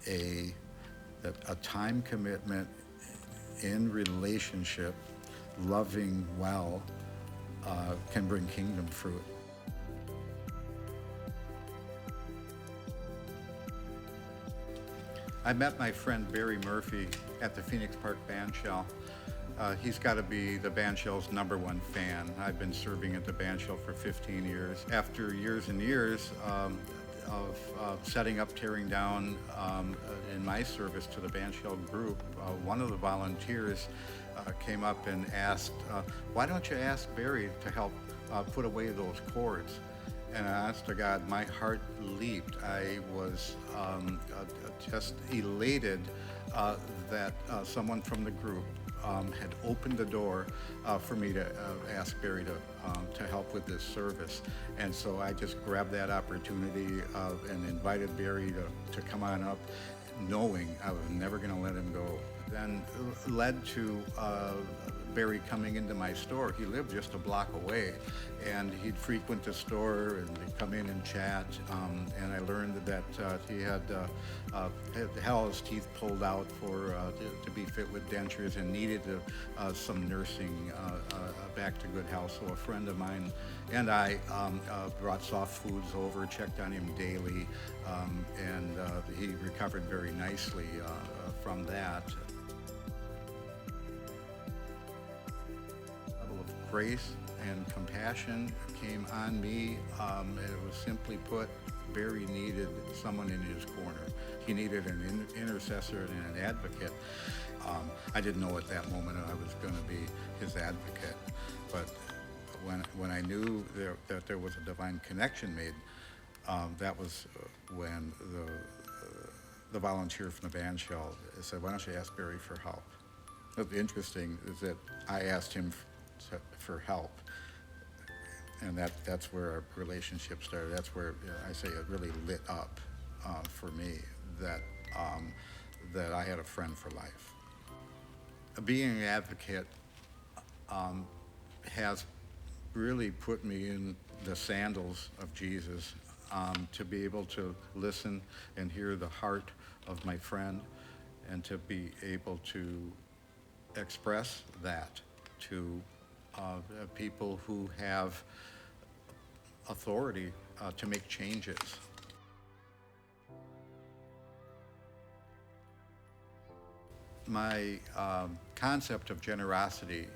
a a time commitment in relationship, loving well, can bring kingdom fruit. I met my friend Barry Murphy at the Phoenix Park Bandshell. He's got to be the Bandshell's #1 fan. I've been serving at the Bandshell for 15 years. After years and years of setting up, tearing down in my service to the Bandshell group, one of the volunteers came up and asked, why don't you ask Barry to help put away those cords? And honest to God, my heart leaped. I was just elated that someone from the group had opened the door for me to ask Barry to help with this service. And so I just grabbed that opportunity and invited Barry to come on up, knowing I was never going to let him go. Then led to Barry coming into my store. He lived just a block away, and he'd frequent the store and he'd come in and chat. And I learned that he had his teeth pulled out to be fit with dentures and needed some nursing back to good health. So a friend of mine and I brought soft foods over, checked on him daily, and he recovered very nicely from that. Grace and compassion came on me. It was simply put, Barry needed someone in his corner. He needed an intercessor and an advocate. I didn't know at that moment I was going to be his advocate, but when I knew that there was a divine connection made, that was when the volunteer from the Bandshell said, why don't you ask Barry for help? What's interesting is that I asked him for help, and that's where our relationship started. That's where I say it really lit up for me that I had a friend for life. Being an advocate has really put me in the sandals of Jesus, to be able to listen and hear the heart of my friend, and to be able to express that to people who have authority to make changes. My concept of generosity,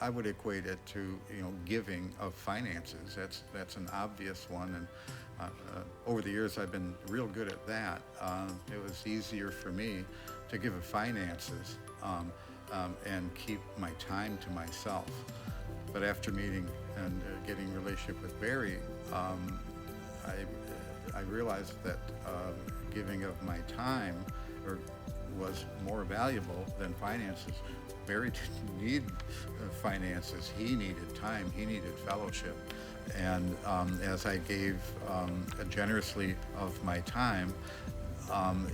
I would equate it to giving of finances. That's an obvious one, and over the years I've been real good at that. It was easier for me to give of finances and keep my time to myself. But after meeting and getting a relationship with Barry, I realized that giving of my time was more valuable than finances. Barry didn't need finances. He needed time. He needed fellowship. And as I gave generously of my time,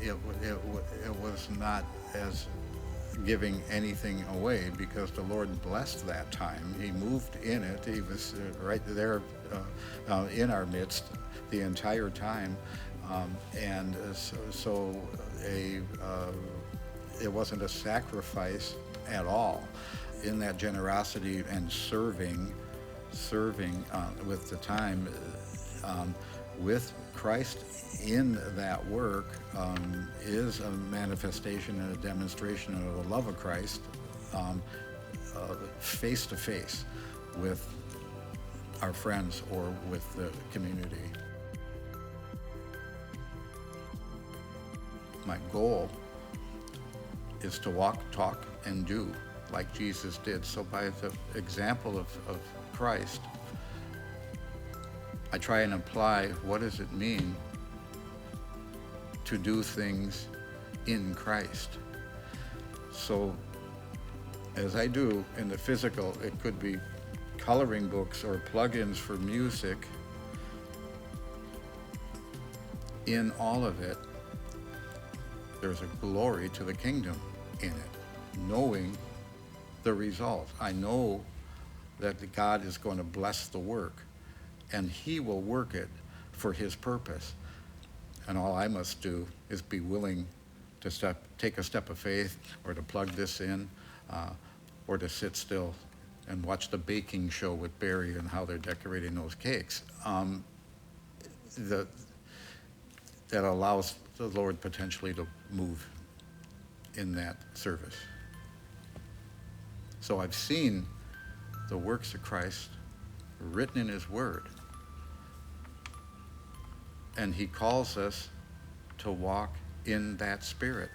it was not as giving anything away, because the Lord blessed that time. He moved in it. He was right there in our midst the entire time, and it wasn't a sacrifice at all. In that generosity and serving with the time, with Christ in that work, is a manifestation and a demonstration of the love of Christ, face to face with our friends or with the community. My goal is to walk, talk, and do like Jesus did. So by the example of Christ, I try and apply what does it mean to do things in Christ. So as I do in the physical, it could be coloring books or plugins for music. In all of it, there's a glory to the kingdom in it, knowing the result. I know that God is going to bless the work, and he will work it for his purpose. And all I must do is be willing to take a step of faith, or to plug this in, or to sit still and watch the baking show with Barry and how they're decorating those cakes. That allows the Lord potentially to move in that service. So I've seen the works of Christ written in his word. And he calls us to walk in that spirit.